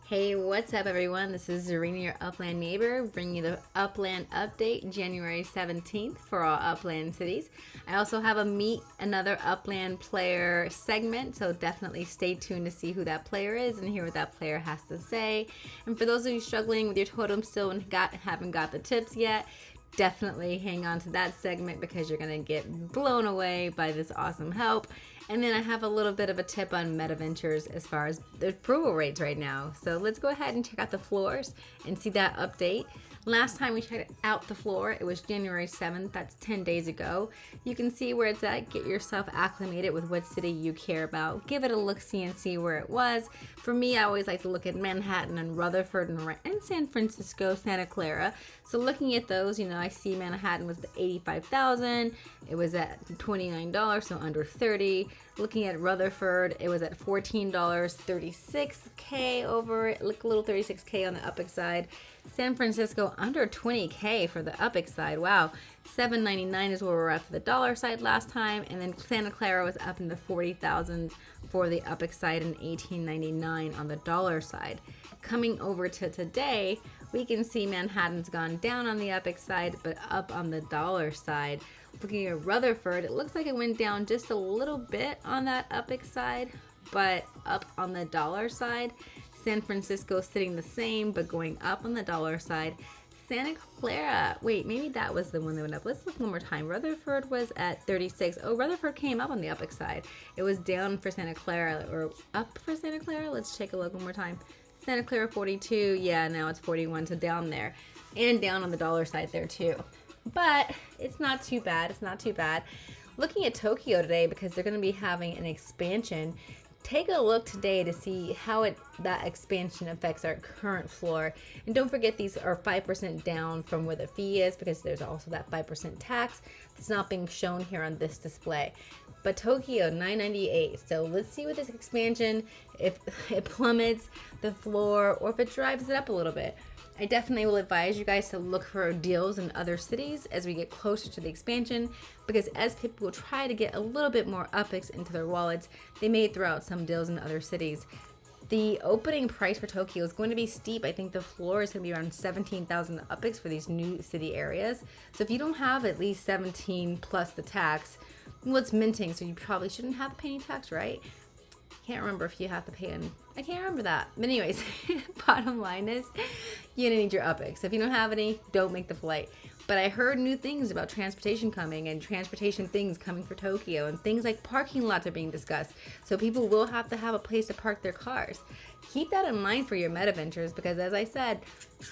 Hey, what's up, everyone? This is Zarina, your Upland neighbor, bringing you the Upland update January 17th for all Upland cities. I also have a Meet Another Upland Player segment, so definitely stay tuned to see who that player is and hear what that player has to say. And for those of you struggling with your totem still and haven't got the tips yet, definitely hang on to that segment because you're going to get blown away by this awesome help. And then I have a little bit of a tip on meta ventures as far as the approval rates right now. So let's go ahead and check out the floors and see that update. Last time we checked out the floor, it was January 7th. That's 10 days ago. You can see where it's at. Get yourself acclimated with what city you care about. Give it a look-see and see where it was. For me, I always like to look at Manhattan and Rutherford and San Francisco, Santa Clara. So looking at those, I see Manhattan was the 85,000. It was at $29, so under 30. Looking at Rutherford, it was at $14, 36K over it. Look, a little 36K on the Upper side. San Francisco under 20K for the Upper side. Wow. $7.99 is where we were at for the dollar side last time, and then Santa Clara was up in the 40,000s for the Upper side and $18.99 on the dollar side. Coming over to today, we can see Manhattan's gone down on the Upper side, but up on the dollar side. Looking at Rutherford, it looks like it went down just a little bit on that Upper side, but up on the dollar side. San Francisco sitting the same, but going up on the dollar side. Santa Clara, wait, maybe that was the one that went up. Let's look one more time. Rutherford was at 36. Oh, Rutherford came up on the Upper side. It was down for Santa Clara, or up for Santa Clara. Let's take a look one more time. Santa Clara 42, yeah, now it's 41, so down there. And down on the dollar side there too. But it's not too bad, it's not too bad. Looking at Tokyo today, because they're going to be having an expansion, take a look today to see how that expansion affects our current floor. And don't forget, these are 5% down from where the fee is, because there's also that 5% tax that's not being shown here on this display. But Tokyo, $998. So let's see with this expansion, if it plummets the floor or if it drives it up a little bit. I definitely will advise you guys to look for deals in other cities as we get closer to the expansion, because as people will try to get a little bit more UPX into their wallets, they may throw out some deals in other cities. The opening price for Tokyo is going to be steep. I think the floor is going to be around 17,000 UPX for these new city areas. So if you don't have at least 17 plus the tax, well, it's minting, so you probably shouldn't have to pay any tax, right? Can't remember if you have to pay in. I can't remember that. But anyways, bottom line is you're gonna need your UPX. If you don't have any, don't make the flight. But I heard new things about transportation coming and transportation things coming for Tokyo, and things like parking lots are being discussed. So people will have to have a place to park their cars. Keep that in mind for your meta ventures, because as I said,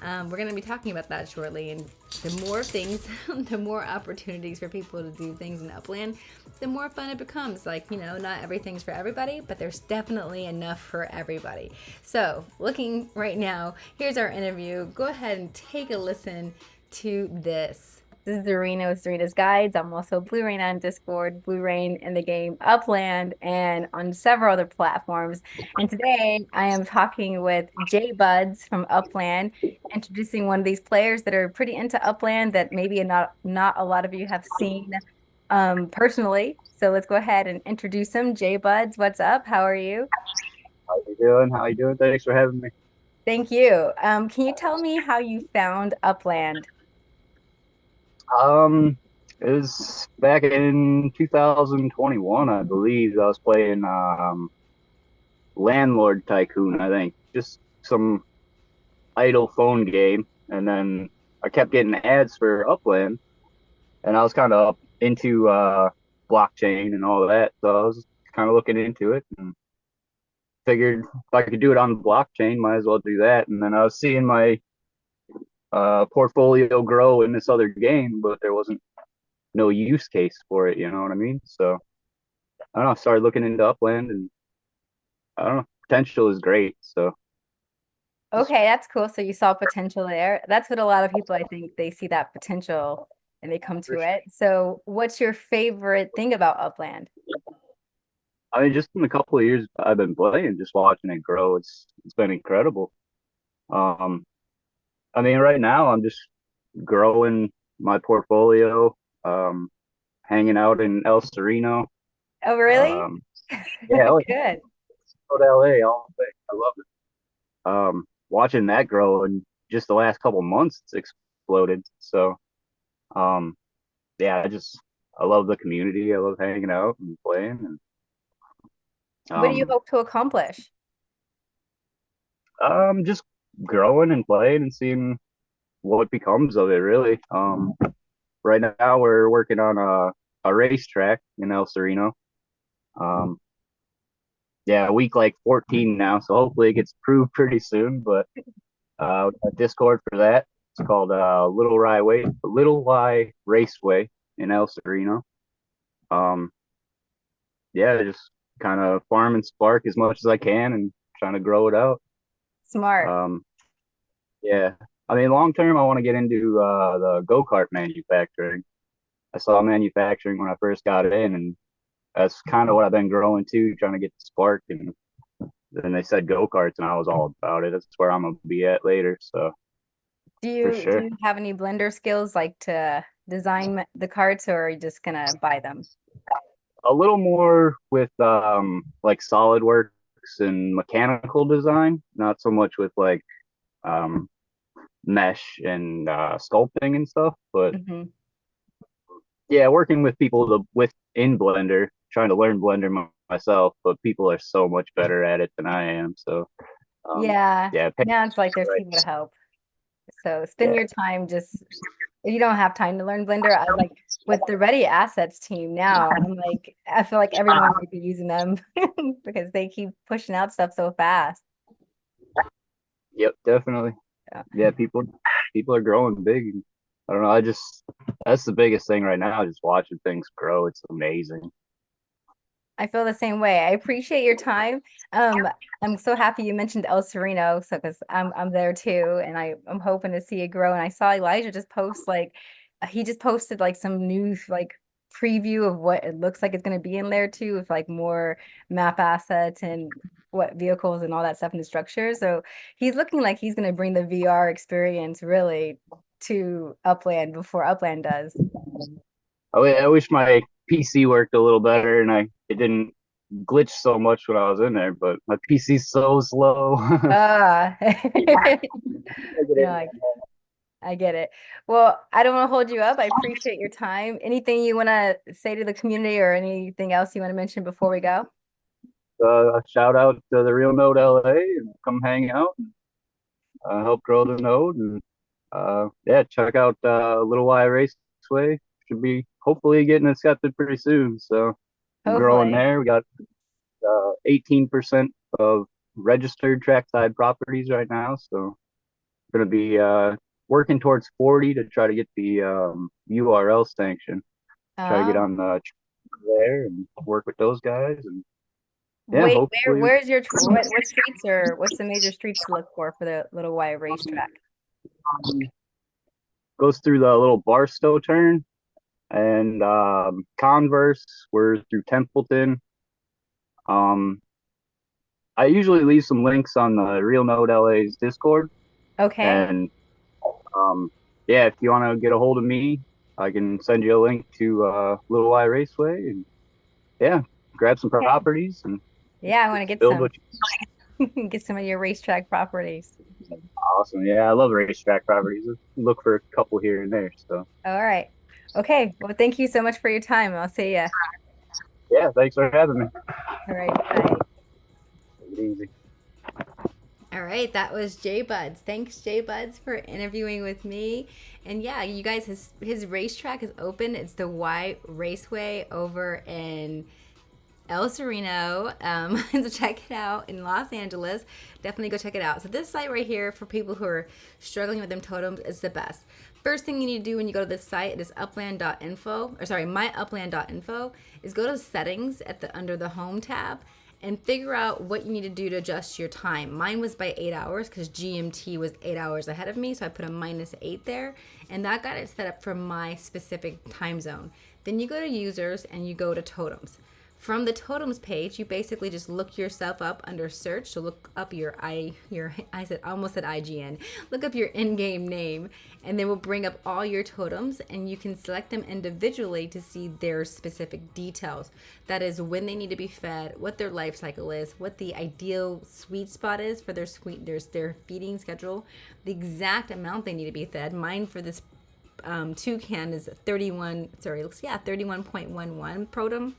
we're going to be talking about that shortly. And the more things, the more opportunities for people to do things in Upland, the more fun it becomes. Like, not everything's for everybody, but there's definitely enough for everybody. So looking right now, here's our interview. Go ahead and take a listen to this. This is Zarina with Zarina's Guides. I'm also Blue Rain on Discord, Blue Rain in the game Upland, and on several other platforms. And today I am talking with Jay Buds from Upland, introducing one of these players that are pretty into Upland that maybe not a lot of you have seen personally. So let's go ahead and introduce him. Jay Buds, what's up? How are you? How you doing? How you doing? Thanks for having me. Thank you. Can you tell me how you found Upland? Um, it was back in 2021, I believe. I was playing Landlord Tycoon, I think, just some idle phone game, and then I kept getting ads for Upland, and I was kind of up into blockchain and all that, so I was kind of looking into it and figured if I could do it on the blockchain, might as well do that. And then I was seeing my portfolio grow in this other game, but there wasn't no use case for it. You know what I mean? So I don't know. I started looking into Upland, and I don't know. Potential is great. So just Okay, that's cool. So you saw potential there. That's what a lot of people, I think, they see that potential and they come for to sure. it. So what's your favorite thing about Upland? I mean, just in the couple of years I've been playing, just watching it grow, it's been incredible. Um, I mean, right now I'm just growing my portfolio, um, hanging out in El Sereno. Oh, really? Um, yeah, oh, yeah, Good. go to LA all the way. I love it. watching that grow, and just the last couple months it's exploded. So um, yeah, I love the community. I love hanging out and playing, and What do you um, hope to accomplish? just growing and playing and seeing what becomes of it. Really, right now we're working on a racetrack in El Sereno. Um, yeah, week like 14 now, so hopefully it gets approved pretty soon. But a Discord for that. It's called Little Y Raceway in El Sereno. Um, yeah, just kind of farm and spark as much as I can and trying to grow it out. Smart. Um, yeah, I mean, long term, I want to get into the go-kart manufacturing. I saw manufacturing when I first got in, and that's kind of what I've been growing to, trying to get the spark. And then they said go-karts, and I was all about it. That's where I'm gonna be at later. So for Do sure. you have any blender skills like to design the carts, or are you just gonna buy them? A little more with like SolidWorks and mechanical design, not so much with like um mesh and sculpting and stuff. But Hmm. yeah, working with people with in Blender, trying to learn Blender myself, but people are so much better at it than I am. So Yeah, yeah, now it's like there's right. people to help. So spend Yeah, your time just if you don't have time to learn Blender, I like with the Ready Assets team now, I'm like I feel like everyone might be using them because they keep pushing out stuff so fast. yep, definitely. Yeah. Yeah, people are growing big. I don't know. That's the biggest thing right now. Just watching things grow. It's amazing. I feel the same way. I appreciate your time. Um, I'm so happy you mentioned El Sereno, so because I'm there too, and I'm hoping to see it grow. And I saw Elijah just post like he just posted like some new like preview of what it looks like it's going to be in there too, with like more map assets and what vehicles and all that stuff in the structure. So he's looking like he's going to bring the VR experience really to Upland before Upland does. I wish my PC worked a little better and it didn't glitch so much when I was in there, but my PC's so slow. Ah. No, Negative. I get it. Well, I don't want to hold you up. I appreciate your time. Anything you want to say to the community or anything else you want to mention before we go? Shout out to the Real Node LA and come hang out and help grow the node and yeah, check out Little Y Raceway. Should be hopefully getting accepted pretty soon. So I'm growing Hopefully. there. We got 18% of registered trackside properties right now. So going to be working towards 40 to try to get the URL sanction. Try to get Oh, on the there and work with those guys. And yeah, wait, hopefully where's your what streets or what's the major streets to look for the Little White racetrack? goes through the little Barstow turn and Converse. We're through Templeton. Um, I usually leave some links on the Real Node LA's Discord. Okay. And yeah, if you want to get a hold of me, I can send you a link to Little Y Raceway and yeah, grab some Okay. properties and Yeah, I want to get build some what you get some of your racetrack properties. awesome. Yeah, I love racetrack properties. Look for a couple here and there. So All right. Okay. Well, thank you so much for your time. I'll see ya. yeah, thanks for having me. All right. Bye. Take it easy. All right, that was Jay Buds. Thanks, Jay Buds, for interviewing with me. And yeah, you guys, his racetrack is open. It's the Y Raceway over in El Sereno. So check it out in Los Angeles. Definitely go check it out. So this site right here for people who are struggling with them totems is the best. First thing you need to do when you go to this site, it is upland.info, or sorry, myupland.info, is go to settings at the under the home tab and figure out what you need to do to adjust your time. Mine was by 8 hours because GMT was 8 hours ahead of me, so I put a -8 there, and that got it set up for my specific time zone. Then you go to users and you go to totems. From the totems page, you basically just look yourself up under search. So look up almost said IGN. Look up your in-game name, and then we'll bring up all your totems, and you can select them individually to see their specific details. That is when they need to be fed, what their life cycle is, what the ideal sweet spot is for their feeding schedule, the exact amount they need to be fed. Mine for this toucan is 31.11 protum.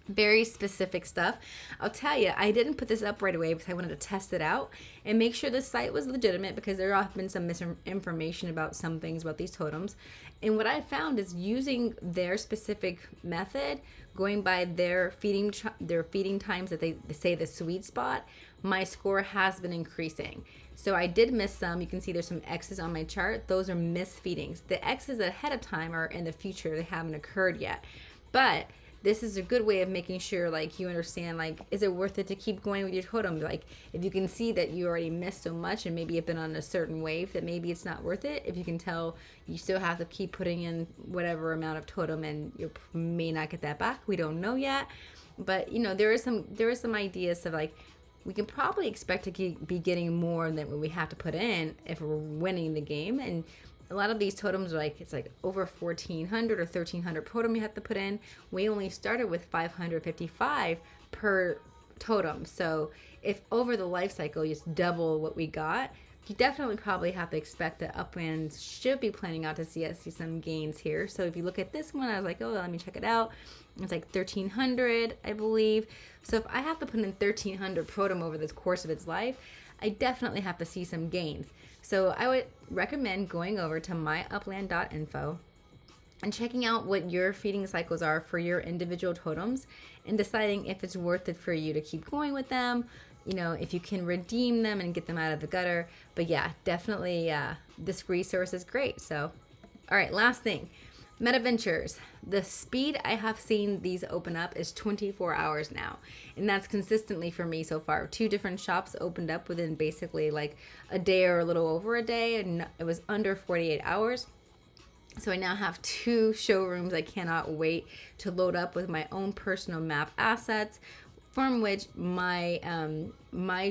Very specific stuff. I'll tell you, I didn't put this up right away because I wanted to test it out and make sure the site was legitimate, because there have been some misinformation about some things about these totems. And what I found is using their specific method, going by their feeding times that they say the sweet spot, my score has been increasing. So I did miss some. You can see there's some X's on my chart. Those are missed feedings. The X's ahead of time are in the future. They haven't occurred yet. But this is a good way of making sure, like, you understand, like, is it worth it to keep going with your totem? Like, if you can see that you already missed so much and maybe you've been on a certain wave, that maybe it's not worth it. If you can tell you still have to keep putting in whatever amount of totem and you may not get that back, we don't know yet. But, you know, there is some ideas of, like, we can probably expect to be getting more than what we have to put in if we're winning the game. And a lot of these totems are like, it's like over 1,400 or 1,300 totem you have to put in. We only started with 555 per totem. So if over the life cycle you just double what we got, you definitely probably have to expect that Upland should be planning out to see some gains here. So if you look at this one, I was like, oh, let me check it out. It's like 1,300, I believe. So if I have to put in 1,300 totem over the course of its life, I definitely have to see some gains. So I would recommend going over to myupland.info and checking out what your feeding cycles are for your individual totems and deciding if it's worth it for you to keep going with them, you know, if you can redeem them and get them out of the gutter. But yeah, definitely this resource is great. So, all right, last thing. MetaVentures. The speed I have seen these open up is 24 hours now. And that's consistently for me so far. 2 different shops opened up within basically like a day or a little over a day. And it was under 48 hours. So I now have 2 showrooms I cannot wait to load up with my own personal map assets, from which my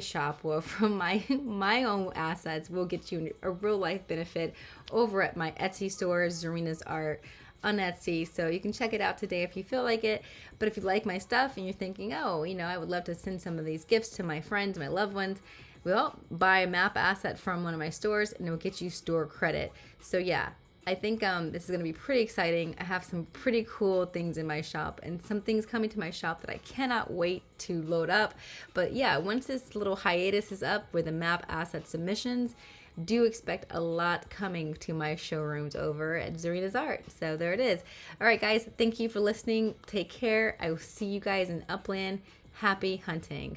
shop will, from my own assets, will get you a real life benefit over at my Etsy store, Zarina's Art, on Etsy. So you can check it out today if you feel like it. But if you like my stuff and you're thinking, oh, you know, I would love to send some of these gifts to my friends, my loved ones, well, buy a map asset from one of my stores and it will get you store credit. So yeah, I think this is going to be pretty exciting. I have some pretty cool things in my shop and some things coming to my shop that I cannot wait to load up. But yeah, once this little hiatus is up with the map asset submissions, do expect a lot coming to my showrooms over at Zarina's Art. So there it is. All right, guys, thank you for listening. Take care. I will see you guys in Upland. Happy hunting.